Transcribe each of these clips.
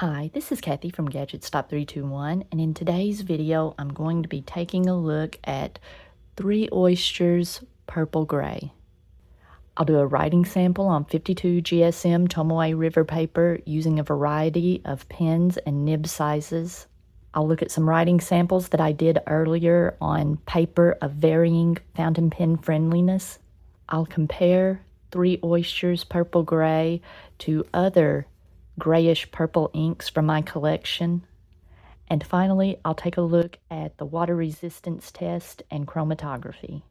Hi, this is Kathy from Gadget Stop 321, and in today's video, I'm going to be taking a look at 3 Oysters Purple Gray. I'll do a writing sample on 52 GSM Tomoe River paper using a variety of pens and nib sizes. I'll look at some writing samples that I did earlier on paper of varying fountain pen friendliness. I'll compare 3 Oysters Purple Gray to other grayish purple inks from my collection. And finally, I'll take a look at the water resistance test and chromatography.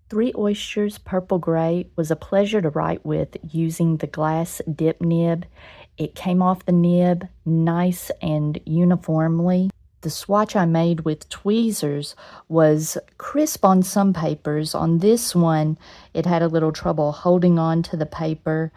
3 Oysters Purple Gray was a pleasure to write with using the glass dip nib. It came off the nib nice and uniformly. The swatch I made with tweezers was crisp on some papers. On this one, it had a little trouble holding on to the paper,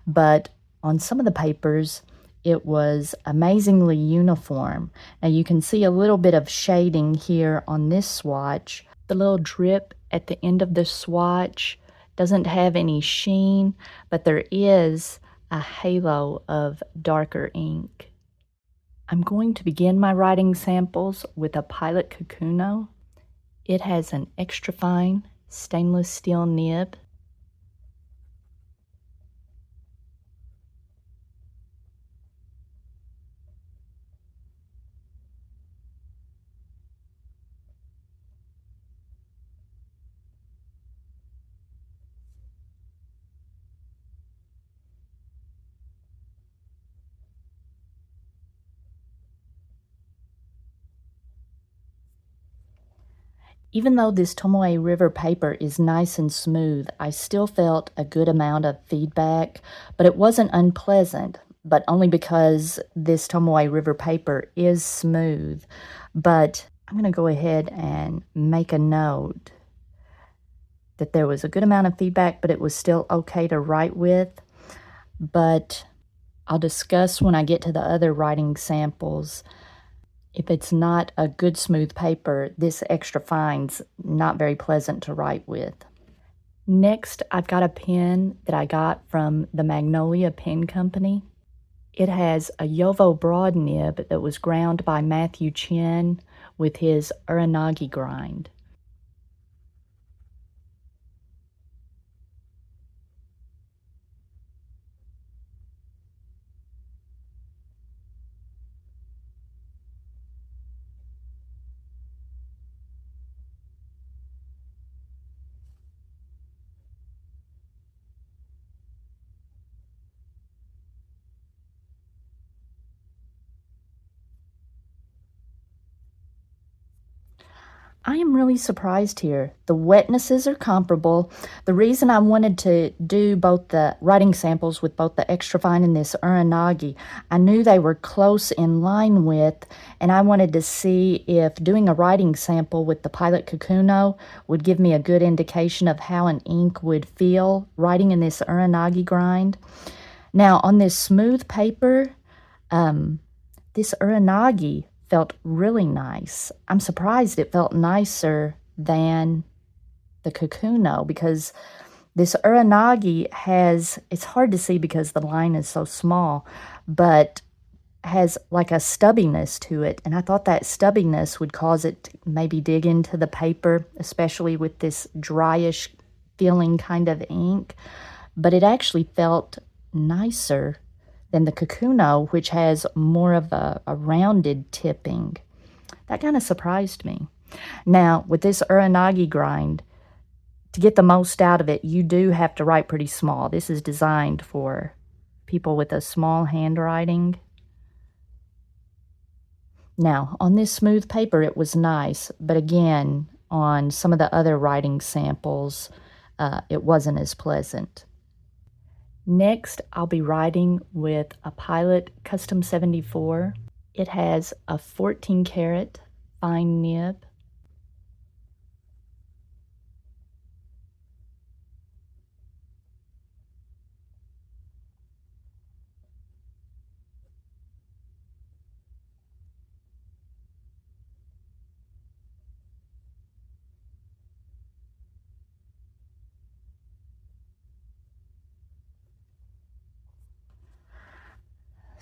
but on some of the papers, it was amazingly uniform. Now you can see a little bit of shading here on this swatch. The little drip at the end of the swatch doesn't have any sheen, but there is a halo of darker ink. I'm going to begin my writing samples with a Pilot Kuno. It has an extra fine stainless steel nib. Even though this Tomoe River paper is nice and smooth, I still felt a good amount of feedback, but it wasn't unpleasant, but only because this Tomoe River paper is smooth. But I'm going to go ahead and make a note that there was a good amount of feedback, but it was still okay to write with. But I'll discuss when I get to the other writing samples. If it's not a good smooth paper, this extra fine's not very pleasant to write with. Next, I've got a pen that I got from the Magnolia Pen Company. It has a Yovo broad nib that was ground by Matthew Chen with his Uranagi grind. I am really surprised here. The wetnesses are comparable. The reason I wanted to do both the writing samples with both the extra fine and this Uranagi, I knew they were close in line with, and I wanted to see if doing a writing sample with the Pilot Kuno would give me a good indication of how an ink would feel writing in this Uranagi grind. Now, on this smooth paper, this Uranagi felt really nice. I'm surprised it felt nicer than the Kuno because this Uranagi has, it's hard to see because the line is so small, but has like a stubbiness to it. And I thought that stubbiness would cause it to maybe dig into the paper, especially with this dryish feeling kind of ink. But it actually felt nicer than the Kuno, which has more of a rounded tipping. That kind of surprised me. Now, with this Uranagi grind, to get the most out of it, you do have to write pretty small. This is designed for people with a small handwriting. Now, on this smooth paper, it was nice, but again, on some of the other writing samples, it wasn't as pleasant. Next, I'll be writing with a Pilot Custom 74. It has a 14 karat fine nib.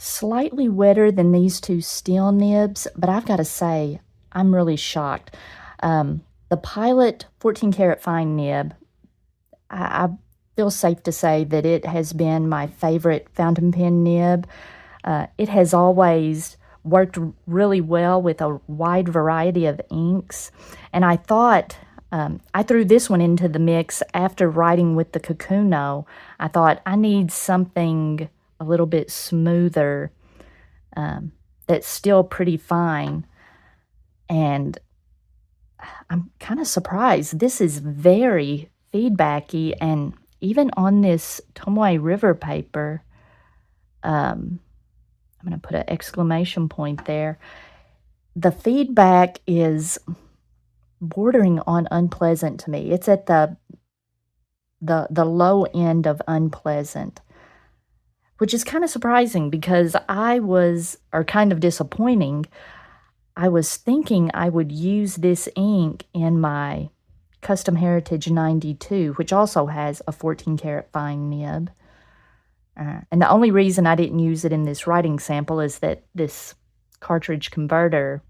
Slightly wetter than these two steel nibs, but I've got to say, I'm really shocked. The Pilot 14 karat fine nib, I feel safe to say that it has been my favorite fountain pen nib. It has always worked really well with a wide variety of inks, and I thought I threw this one into the mix after writing with the Kuno. I thought I need something a little bit smoother, that's still pretty fine, and I'm kind of surprised. This is very feedbacky, and even on this Tomoe River paper, I'm going to put an exclamation point there. The feedback is bordering on unpleasant to me. It's at the low end of unpleasant, which is kind of surprising because kind of disappointing. I was thinking I would use this ink in my Custom Heritage 92, which also has a 14 karat fine nib. And the only reason I didn't use it in this writing sample is that this cartridge converter,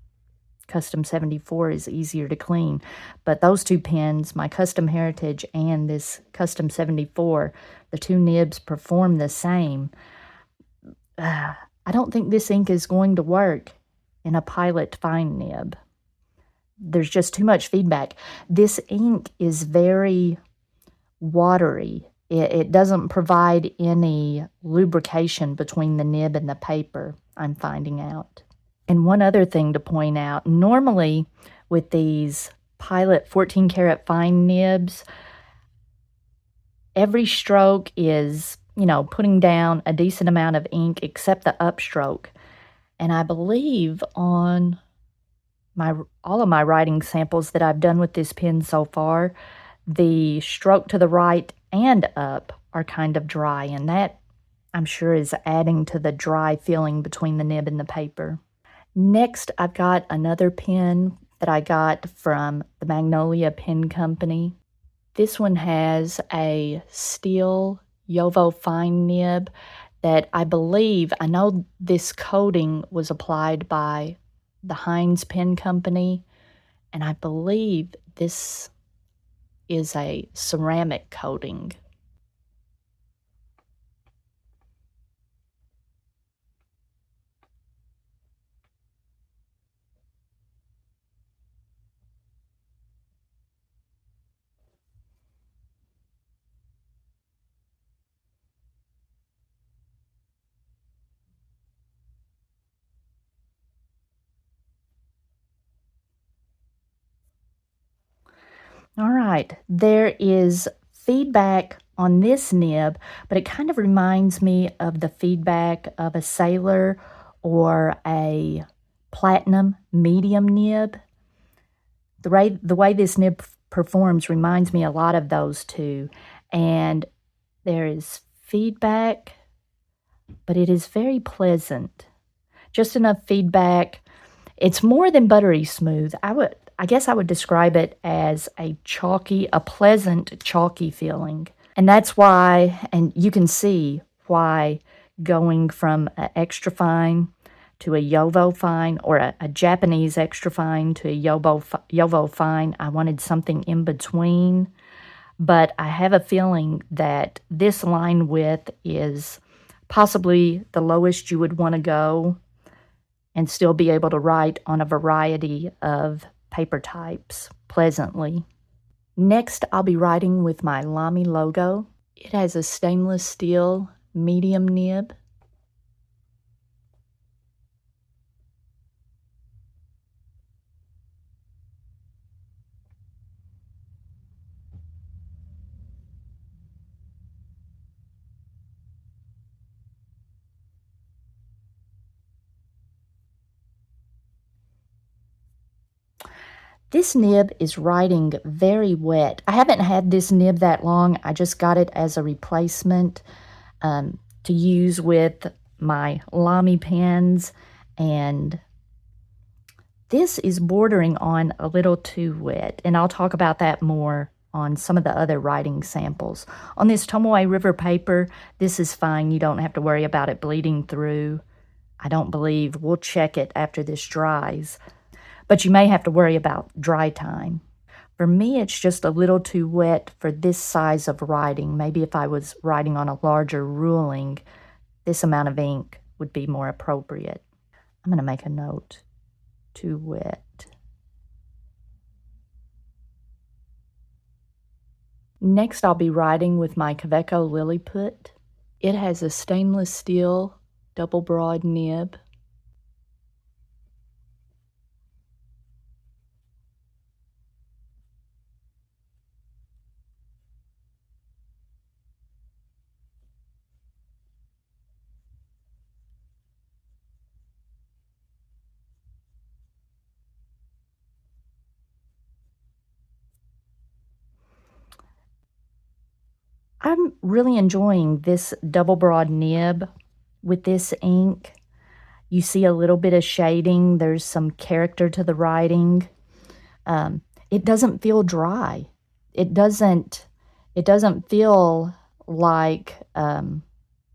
Custom 74, is easier to clean. But those two pens, my Custom Heritage and this Custom 74, the two nibs perform the same. I don't think this ink is going to work in a Pilot fine nib. There's just too much feedback. This ink is very watery. It doesn't provide any lubrication between the nib and the paper, I'm finding out. And one other thing to point out, normally with these Pilot 14 karat fine nibs, every stroke is, putting down a decent amount of ink except the upstroke. And I believe on all of my writing samples that I've done with this pen so far, the stroke to the right and up are kind of dry, and that, I'm sure, is adding to the dry feeling between the nib and the paper. Next, I've got another pen that I got from the Magnolia Pen Company. This one has a steel Yovo fine nib that I know this coating was applied by the Heinz Pen Company, and I believe this is a ceramic coating. All right, there is feedback on this nib, but it kind of reminds me of the feedback of a Sailor or a Platinum medium nib. The way this nib performs reminds me a lot of those two, and there is feedback, but it is very pleasant. Just enough feedback. It's more than buttery smooth. I guess I would describe it as a pleasant chalky feeling. And that's why, and you can see why going from an extra fine to a Yovo fine, or a Japanese extra fine to a Yovo fine, I wanted something in between. But I have a feeling that this line width is possibly the lowest you would want to go and still be able to write on a variety of paper types pleasantly. Next, I'll be writing with my Lamy logo. It has a stainless steel medium nib. This nib is writing very wet. I haven't had this nib that long. I just got it as a replacement to use with my Lamy pens, and this is bordering on a little too wet, and I'll talk about that more on some of the other writing samples. On this Tomoe River paper, this is fine. You don't have to worry about it bleeding through. I don't believe. We'll check it after this dries. But you may have to worry about dry time. For me, it's just a little too wet for this size of writing. Maybe if I was writing on a larger ruling, this amount of ink would be more appropriate. I'm going to make a note. Too wet. Next, I'll be writing with my Kaweco Lilliput. It has a stainless steel double broad nib. I'm really enjoying this double broad nib with this ink. You see a little bit of shading. There's some character to the writing. It doesn't feel dry. It doesn't feel like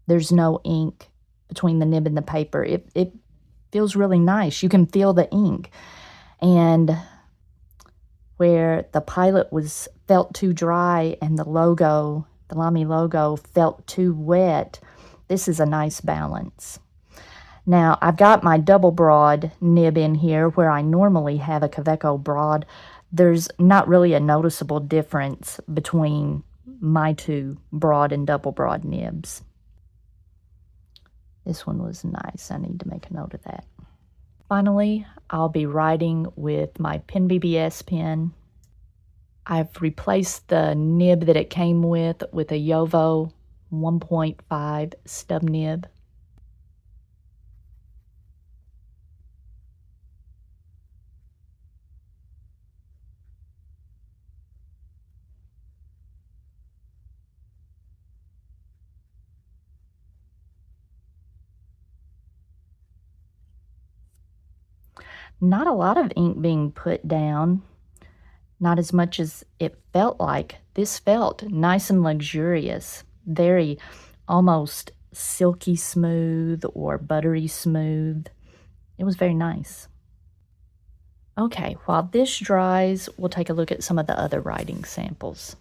there's no ink between the nib and the paper. It feels really nice. You can feel the ink. And where the Pilot felt too dry and the logo, the Lamy logo, felt too wet, this is a nice balance. Now, I've got my double broad nib in here where I normally have a Kaweco broad. There's not really a noticeable difference between my two broad and double broad nibs. This one was nice. I need to make a note of that. Finally, I'll be writing with my Pen BBS pen. I've replaced the nib that it came with a Jowo 1.5 stub nib. Not a lot of ink being put down, not as much as it felt like. This felt nice and luxurious, very almost silky smooth or buttery smooth. It was very nice. Okay, while this dries, we'll take a look at some of the other writing samples.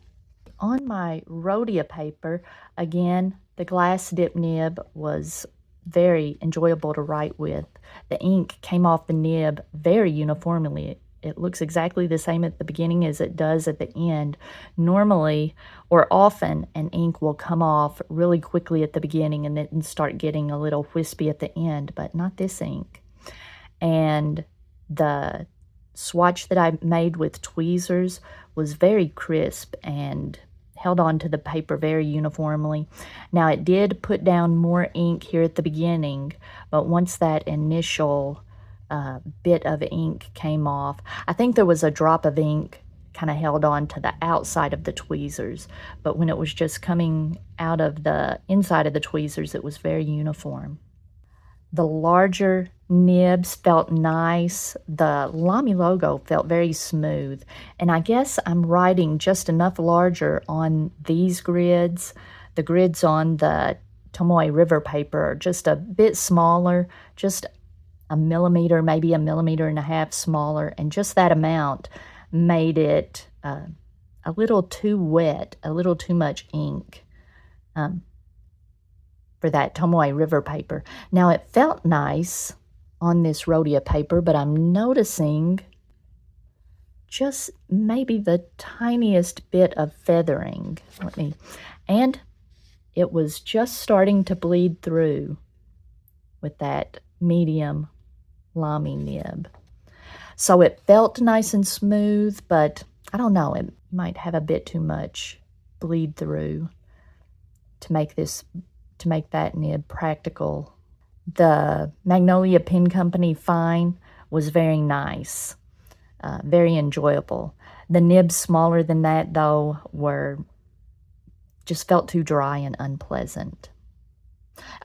On my Rhodia paper, again, the glass dip nib was very enjoyable to write with. The ink came off the nib very uniformly. It looks exactly the same at the beginning as it does at the end. Normally, or often, an ink will come off really quickly at the beginning and then start getting a little wispy at the end, but not this ink. And the swatch that I made with tweezers was very crisp and held on to the paper very uniformly. Now, it did put down more ink here at the beginning, but once that initial bit of ink came off, I think there was a drop of ink kind of held on to the outside of the tweezers, but when it was just coming out of the inside of the tweezers, it was very uniform. The larger nibs felt nice. The Lamy logo felt very smooth. And I guess I'm writing just enough larger on these grids. The grids on the Tomoe River paper are just a bit smaller, just a millimeter, maybe 1.5 millimeters smaller. And just that amount made it a little too wet, a little too much ink. For that Tomoe River paper. Now, it felt nice on this Rhodia paper, but I'm noticing just maybe the tiniest bit of feathering. And it was just starting to bleed through with that medium Lamy nib. So it felt nice and smooth, but I don't know, it might have a bit too much bleed through to make that nib practical. The Magnolia Pen Company Fine was very nice, very enjoyable. The nibs smaller than that, though, just felt too dry and unpleasant.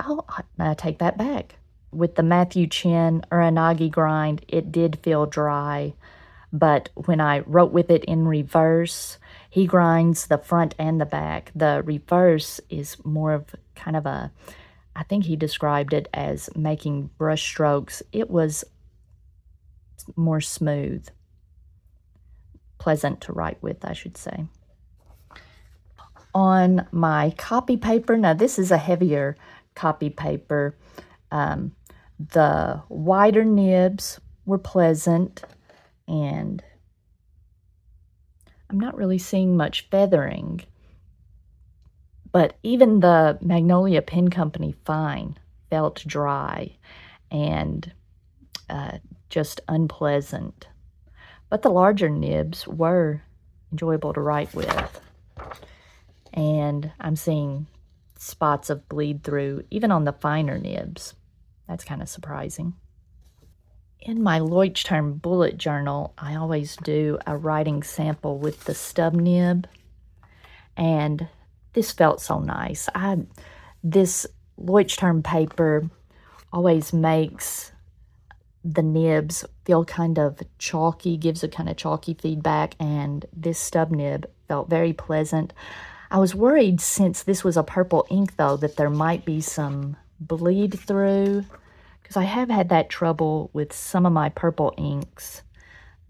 Oh, I take that back. With the Matthew Chin Uranagi grind, it did feel dry, but when I wrote with it in reverse, he grinds the front and the back. The reverse is more of kind of a I think he described it as making brush strokes. It was more smooth, pleasant to write with, I should say. On my copy paper, now this is a heavier copy paper. The wider nibs were pleasant, and I'm not really seeing much feathering. But even the Magnolia Pen Company Fine felt dry and just unpleasant. But the larger nibs were enjoyable to write with. And I'm seeing spots of bleed through, even on the finer nibs. That's kind of surprising. In my Leuchtturm bullet journal, I always do a writing sample with the stub nib. And this felt so nice. This Leuchtturm paper always makes the nibs feel kind of chalky, gives a kind of chalky feedback, and this stub nib felt very pleasant. I was worried, since this was a purple ink though, that there might be some bleed through, because I have had that trouble with some of my purple inks,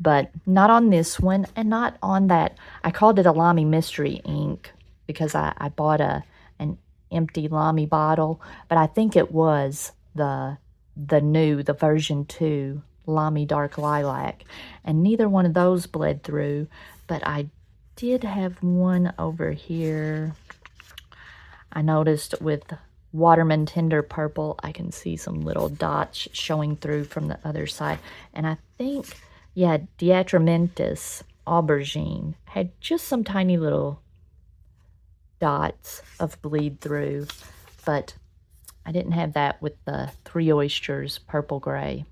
but not on this one, and not on that. I called it a Lamy mystery ink because I bought an empty Lamy bottle, but I think it was the version 2 Lamy Dark Lilac, and neither one of those bled through. But I did have one over here. I noticed with Waterman Tender Purple, I can see some little dots showing through from the other side. And I think, yeah, Diatramentis Aubergine had just some tiny little dots of bleed through, but I didn't have that with the Three Oysters Purple Gray.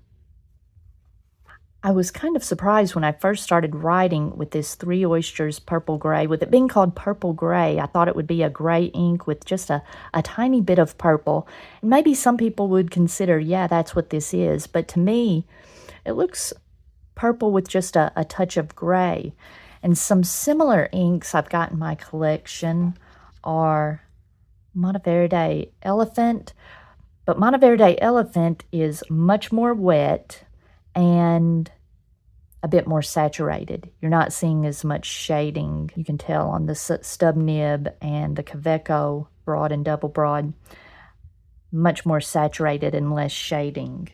I was kind of surprised when I first started writing with this Three Oysters Purple Gray. With it being called Purple Gray, I thought it would be a gray ink with just a tiny bit of purple. And maybe some people would consider, yeah, that's what this is. But to me, it looks purple with just a touch of gray. And some similar inks I've got in my collection are Monteverde Elephant. But Monteverde Elephant is much more wet and a bit more saturated. You're not seeing as much shading. You can tell on the stub nib and the Kaweco broad and double broad. Much more saturated and less shading.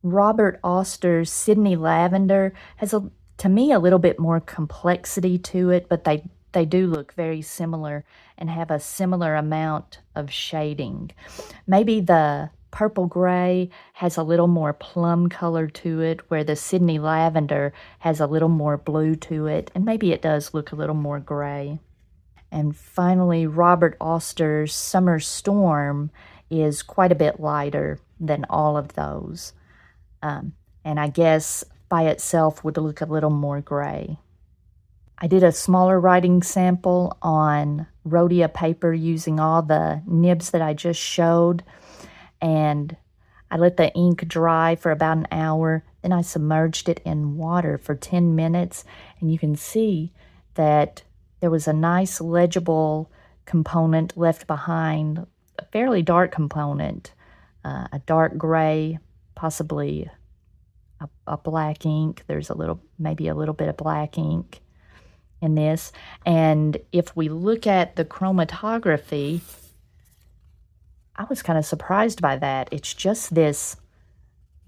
Robert Auster's Sydney Lavender has, to me, a little bit more complexity to it, but they do look very similar and have a similar amount of shading. Maybe the Purple Gray has a little more plum color to it, where the Sydney Lavender has a little more blue to it, and maybe it does look a little more gray. And finally, Robert Auster's Summer Storm is quite a bit lighter than all of those. And I guess by itself would look a little more gray. I did a smaller writing sample on Rhodia paper using all the nibs that I just showed, and I let the ink dry for about an hour. Then I submerged it in water for 10 minutes, and you can see that there was a nice legible component left behind, a fairly dark component, a dark gray, possibly a black ink. There's maybe a little bit of black ink in this. And if we look at the chromatography, I was kind of surprised by that. It's just this,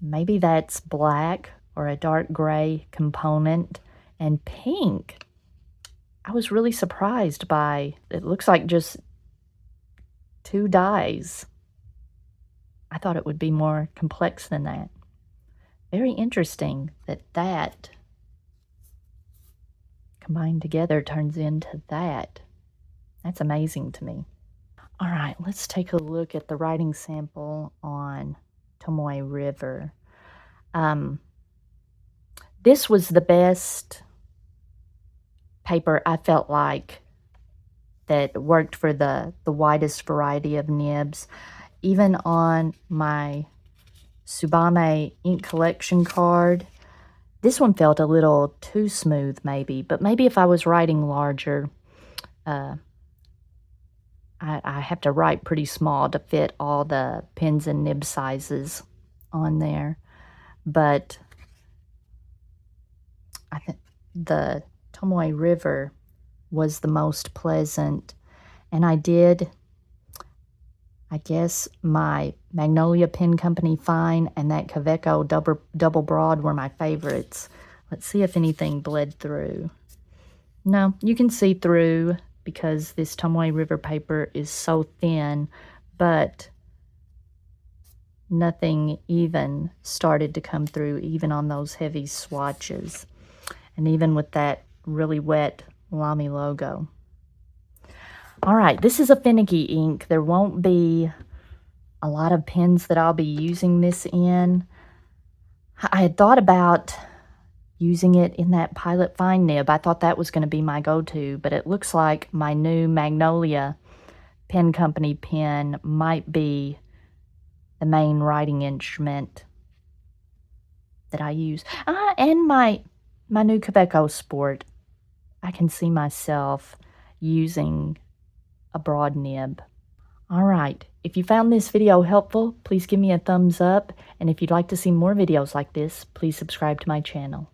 maybe that's black or a dark gray component, and pink. I was really surprised by, it looks like just 2 dyes. I thought it would be more complex than that. Very interesting that combined together turns into that. That's amazing to me. All right, let's take a look at the writing sample on Tomoe River. This was the best paper I felt like that worked for the widest variety of nibs. Even on my Tsubame ink collection card, this one felt a little too smooth maybe, but maybe if I was writing larger, I have to write pretty small to fit all the pins and nib sizes on there. But I think the Tomoe River was the most pleasant. And I guess my Magnolia Pen Company Fine and that Kaweco double Broad were my favorites. Let's see if anything bled through. No, you can see through because this Tomoe River paper is so thin, but nothing even started to come through, even on those heavy swatches. And even with that really wet Lamy logo. All right, this is a finicky ink. There won't be a lot of pens that I'll be using this in. I had thought about using it in that Pilot Fine nib. I thought that was going to be my go-to, but it looks like my new Magnolia Pen Company pen might be the main writing instrument that I use. And my new Kaweco Sport. I can see myself using a broad nib. All right, if you found this video helpful, please give me a thumbs up. And if you'd like to see more videos like this, please subscribe to my channel.